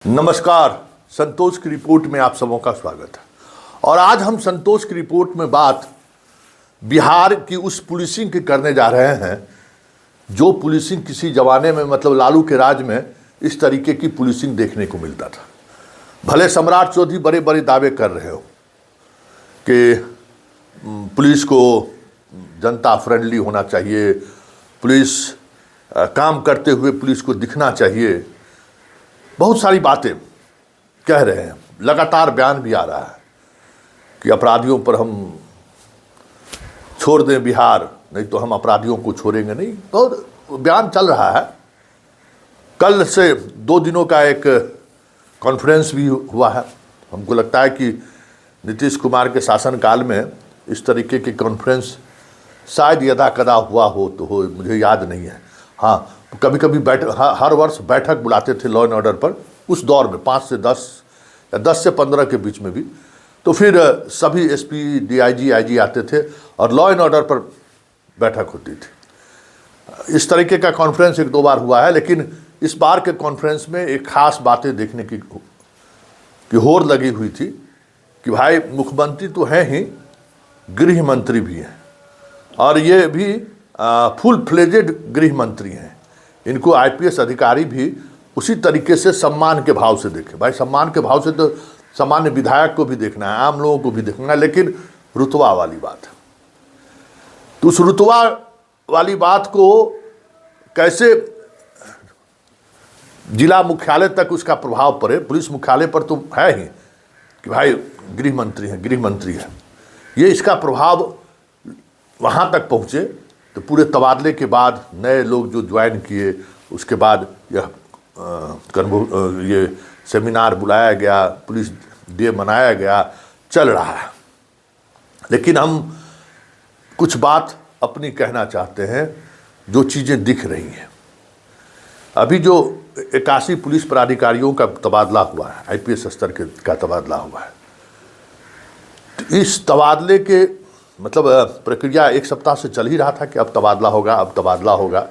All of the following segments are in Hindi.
नमस्कार। संतोष की रिपोर्ट में आप सबों का स्वागत है। और आज हम संतोष की रिपोर्ट में बात बिहार की उस पुलिसिंग की करने जा रहे हैं जो पुलिसिंग किसी जमाने में मतलब लालू के राज में इस तरीके की पुलिसिंग देखने को मिलता था। भले सम्राट चौधरी बड़े बड़े दावे कर रहे हो कि पुलिस को जनता फ्रेंडली होना चाहिए, पुलिस काम करते हुए पुलिस को दिखना चाहिए, बहुत सारी बातें कह रहे हैं। लगातार बयान भी आ रहा है कि अपराधियों पर हम छोड़ दें बिहार, नहीं तो हम अपराधियों को छोड़ेंगे नहीं। बहुत बयान चल रहा है। कल से 2 दिनों का एक कॉन्फ्रेंस भी हुआ है। हमको लगता है कि नीतीश कुमार के शासनकाल में इस तरीके के कॉन्फ्रेंस शायद यदा कदा हुआ हो तो हो, मुझे याद नहीं है। हाँ, कभी कभी हर वर्ष बैठक बुलाते थे लॉ एंड ऑर्डर पर, उस दौर में 5 से 10 या 10 से 15 के बीच में भी। तो फिर सभी एसपी, डीआईजी, आईजी आते थे और लॉ एंड ऑर्डर पर बैठक होती थी। इस तरीके का कॉन्फ्रेंस 1-2 बार हुआ है, लेकिन इस बार के कॉन्फ्रेंस में एक खास बातें देखने की होड़ लगी हुई थी कि भाई मुख्यमंत्री तो हैं ही, गृह मंत्री भी हैं और ये भी फुल फ्लेजेड गृह मंत्री हैं। इनको आईपीएस अधिकारी भी उसी तरीके से सम्मान के भाव से देखें। भाई सम्मान के भाव से तो सामान्य विधायक को भी देखना है, आम लोगों को भी देखना है, लेकिन रुतबा वाली बात है। तो उस रुतबा वाली बात को कैसे जिला मुख्यालय तक उसका प्रभाव पड़े, पुलिस मुख्यालय पर तो है ही कि भाई गृह मंत्री हैं, गृह मंत्री है, ये इसका प्रभाव वहाँ तक पहुँचे। तो पूरे तबादले के बाद नए लोग जो ज्वाइन किए, उसके बाद ये सेमिनार बुलाया गया, पुलिस डे मनाया गया, चल रहा है। लेकिन हम कुछ बात अपनी कहना चाहते हैं जो चीज़ें दिख रही हैं। अभी जो 81 पुलिस पदाधिकारियों का तबादला हुआ है, आईपीएस स्तर का तबादला हुआ है, तो इस तबादले के मतलब प्रक्रिया 1 सप्ताह से चल ही रहा था कि अब तबादला होगा, अब तबादला होगा।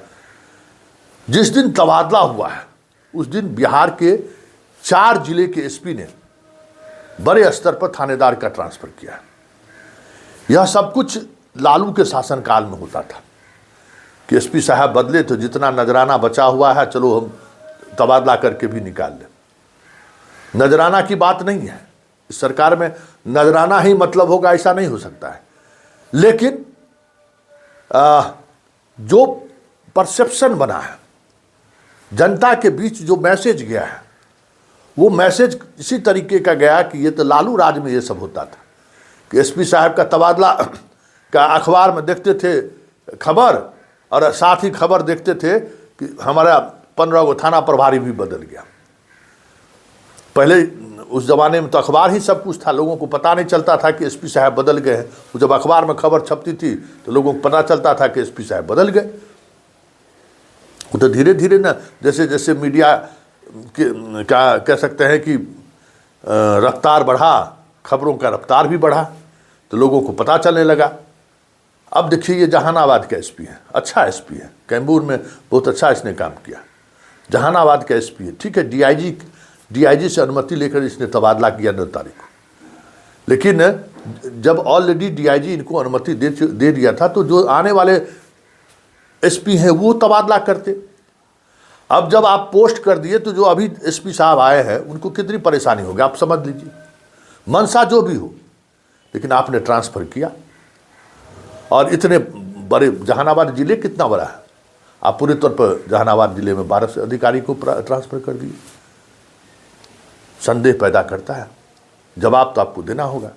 जिस दिन तबादला हुआ है उस दिन बिहार के 4 जिले के एसपी ने बड़े स्तर पर थानेदार का ट्रांसफर किया है। यह सब कुछ लालू के शासनकाल में होता था कि एसपी साहब बदले तो जितना नजराना बचा हुआ है चलो हम तबादला करके भी निकाल लें। नजराना की बात नहीं है, इस सरकार में नजराना ही मतलब होगा ऐसा नहीं हो सकता है। लेकिन जो परसेप्शन बना है, जनता के बीच जो मैसेज गया है, वो मैसेज इसी तरीके का गया कि ये तो लालू राज में ये सब होता था कि एसपी साहब का तबादला का अखबार में देखते थे खबर, और साथ ही खबर देखते थे कि हमारा 15 गो थाना प्रभारी भी बदल गया। पहले उस ज़माने में तो अखबार ही सब कुछ था, लोगों को पता नहीं चलता था कि एसपी साहब बदल गए हैं। वो जब अखबार में खबर छपती थी तो लोगों को पता चलता था कि एसपी साहब बदल गए। वो तो धीरे धीरे ना, जैसे जैसे मीडिया क्या कह सकते हैं कि रफ्तार बढ़ा, खबरों का रफ्तार भी बढ़ा, तो लोगों को पता चलने लगा। अब देखिए ये जहानाबाद का एसपी है, अच्छा एसपी है, कैमूर में बहुत अच्छा इसने काम किया। जहानाबाद का एसपी है, ठीक है। डीआईजी से अनुमति लेकर इसने तबादला किया 9 तारीख को। लेकिन जब ऑलरेडी डीआईजी इनको अनुमति दे दिया था तो जो आने वाले एसपी हैं वो तबादला करते। अब जब आप पोस्ट कर दिए तो जो अभी एसपी साहब आए हैं उनको कितनी परेशानी होगी आप समझ लीजिए। मनसा जो भी हो, लेकिन आपने ट्रांसफ़र किया। और इतने बड़े जहानाबाद जिले कितना बड़ा है, आप पूरे तौर पर जहानाबाद जिले में 12 से अधिकारी को ट्रांसफ़र कर दिए। संदेह पैदा करता है। जवाब तो आपको देना होगा।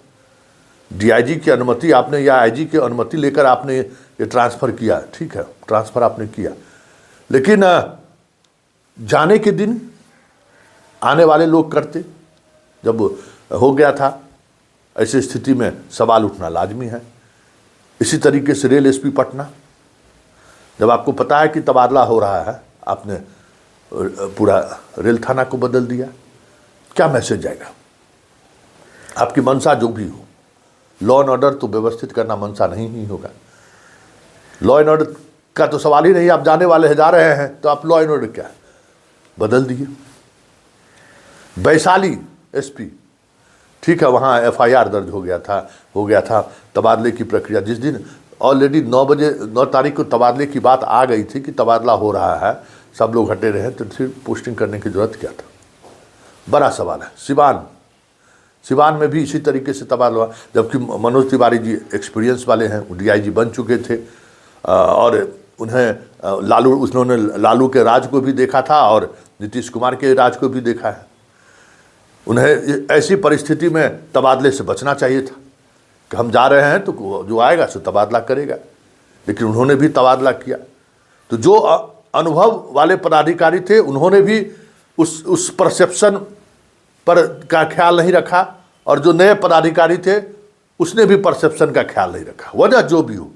डीआईजी की अनुमति आपने या आईजी की अनुमति लेकर आपने ये ट्रांसफ़र किया, ठीक है, ट्रांसफ़र आपने किया, लेकिन जाने के दिन आने वाले लोग करते। जब हो गया था ऐसी स्थिति में सवाल उठना लाजमी है। इसी तरीके से रेल एसपी पटना, जब आपको पता है कि तबादला हो रहा है, आपने पूरा रेल थाना को बदल दिया। क्या मैसेज जाएगा? आपकी मंशा जो भी हो, लॉ एंड ऑर्डर तो व्यवस्थित करना मंशा नहीं ही होगा। लॉ एंड ऑर्डर का तो सवाल ही नहीं। आप जाने वाले हैं, जा रहे हैं, तो आप लॉ एंड ऑर्डर क्या बदल दिए। वैशाली एसपी, ठीक है, वहाँ एफआईआर दर्ज हो गया था तबादले की प्रक्रिया जिस दिन ऑलरेडी 9 तारीख को तबादले की बात आ गई थी कि तबादला हो रहा है, सब लोग हटे रहे, तो फिर पोस्टिंग करने की जरूरत क्या था? बड़ा सवाल है। सिवान में भी इसी तरीके से तबादला हुआ, जबकि मनोज तिवारी जी एक्सपीरियंस वाले हैं, वो डीआईजी बन चुके थे और उन्होंने लालू के राज को भी देखा था और नीतीश कुमार के राज को भी देखा है। उन्हें ऐसी परिस्थिति में तबादले से बचना चाहिए था कि हम जा रहे हैं तो जो आएगा सो तबादला करेगा, लेकिन उन्होंने भी तबादला किया। तो जो अनुभव वाले पदाधिकारी थे उन्होंने भी उस परसेप्शन पर का ख्याल नहीं रखा, और जो नए पदाधिकारी थे उसने भी परसेप्शन का ख्याल नहीं रखा, वजह जो भी हो।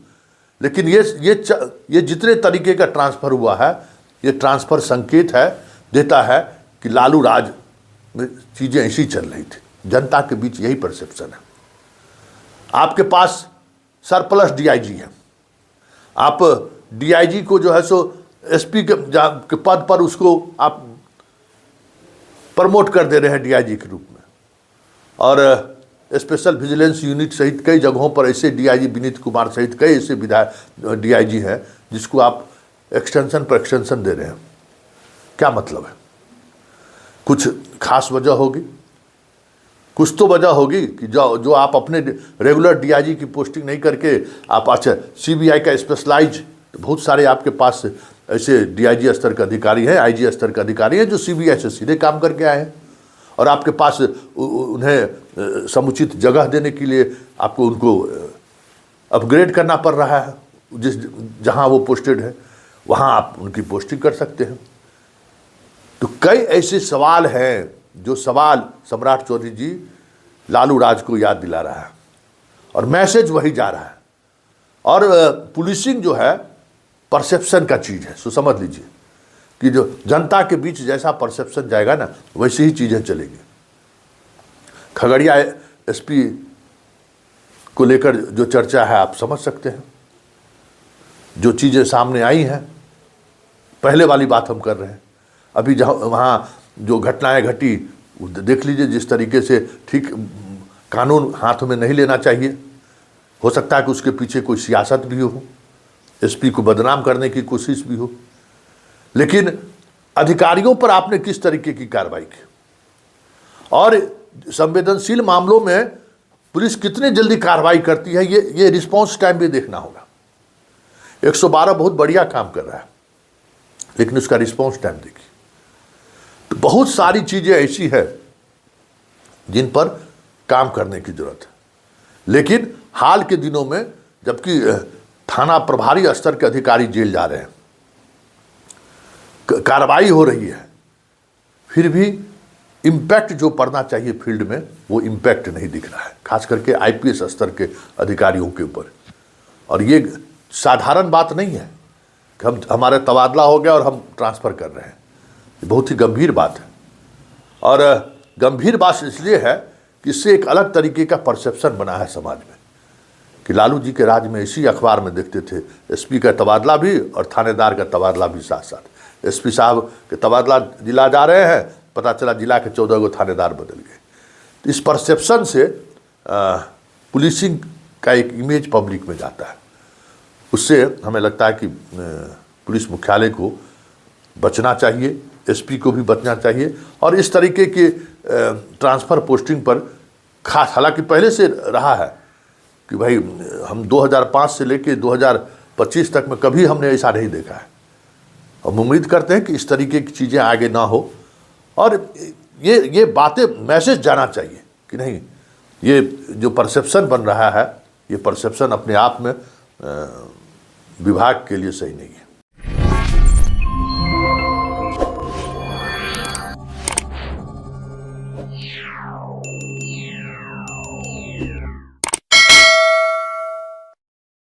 लेकिन ये जितने तरीके का ट्रांसफ़र हुआ है, ये ट्रांसफ़र संकेत देता है कि लालू राज में चीज़ें ऐसी चल रही थी। जनता के बीच यही परसेप्शन है। आपके पास सरप्लस डीआईजी है, आप डीआईजी को जो है सो एसपी के पद पर उसको आप प्रमोट कर दे रहे हैं डीआईजी के रूप में, और स्पेशल विजिलेंस यूनिट सहित कई जगहों पर ऐसे डीआईजी विनीत कुमार सहित कई ऐसे विधायक डीआईजी हैं जिसको आप एक्सटेंशन पर एक्सटेंशन दे रहे हैं। क्या मतलब है? कुछ खास वजह होगी, कुछ तो वजह होगी कि जो आप अपने रेगुलर डीआईजी की पोस्टिंग नहीं करके आप अच्छा सीबीआई का स्पेशलाइज, बहुत सारे आपके पास ऐसे डीआईजी स्तर के अधिकारी हैं, आईजी स्तर के अधिकारी हैं जो सीबीआई से सीधे काम करके आए हैं, और आपके पास उन्हें समुचित जगह देने के लिए आपको उनको अपग्रेड करना पड़ रहा है। जहां वो पोस्टेड है वहां आप उनकी पोस्टिंग कर सकते हैं। तो कई ऐसे सवाल हैं जो सवाल सम्राट चौधरी जी लालू राज को याद दिला रहा है, और मैसेज वही जा रहा है। और पुलिसिंग जो है परसेप्शन का चीज़ है, सो समझ लीजिए कि जो जनता के बीच जैसा परसेप्शन जाएगा ना, वैसी ही चीज़ें चलेंगी। खगड़िया एसपी को लेकर जो चर्चा है आप समझ सकते हैं, जो चीज़ें सामने आई हैं, पहले वाली बात हम कर रहे हैं। अभी जहाँ वहाँ जो घटनाएं घटी देख लीजिए, जिस तरीके से, ठीक, कानून हाथ में नहीं लेना चाहिए, हो सकता है कि उसके पीछे कोई सियासत भी हो, एसपी को बदनाम करने की कोशिश भी हो, लेकिन अधिकारियों पर आपने किस तरीके की कार्रवाई की, और संवेदनशील मामलों में पुलिस कितनी जल्दी कार्रवाई करती है, ये रिस्पांस टाइम भी देखना होगा। 112 बहुत बढ़िया काम कर रहा है, लेकिन उसका रिस्पांस टाइम देखिए। तो बहुत सारी चीज़ें ऐसी है जिन पर काम करने की जरूरत है। लेकिन हाल के दिनों में जबकि थाना प्रभारी स्तर के अधिकारी जेल जा रहे हैं, कार्रवाई हो रही है, फिर भी इम्पैक्ट जो पड़ना चाहिए फील्ड में वो इम्पैक्ट नहीं दिख रहा है, खास करके आईपीएस स्तर के अधिकारियों के ऊपर। और ये साधारण बात नहीं है कि हमारा तबादला हो गया और हम ट्रांसफ़र कर रहे हैं, ये बहुत ही गंभीर बात है। और गंभीर बात इसलिए है कि इससे एक अलग तरीके का परसेप्शन बना है समाज में कि लालू जी के राज में इसी अखबार में देखते थे एसपी का तबादला भी और थानेदार का तबादला भी साथ साथ। एसपी साहब के तबादला जिला जा रहे हैं, पता चला जिला के 14 गो थानेदार बदल गए। तो इस परसेप्शन से पुलिसिंग का एक इमेज पब्लिक में जाता है, उससे हमें लगता है कि पुलिस मुख्यालय को बचना चाहिए, एसपी को भी बचना चाहिए। और इस तरीके के ट्रांसफ़र पोस्टिंग पर खास, हालांकि पहले से रहा है कि भाई हम 2005 से लेके 2025 तक में कभी हमने ऐसा नहीं देखा है, और हम उम्मीद करते हैं कि इस तरीके की चीज़ें आगे ना हो। और ये बातें, मैसेज जाना चाहिए कि नहीं, ये जो परसेप्शन बन रहा है, ये परसेप्शन अपने आप में विभाग के लिए सही नहीं है।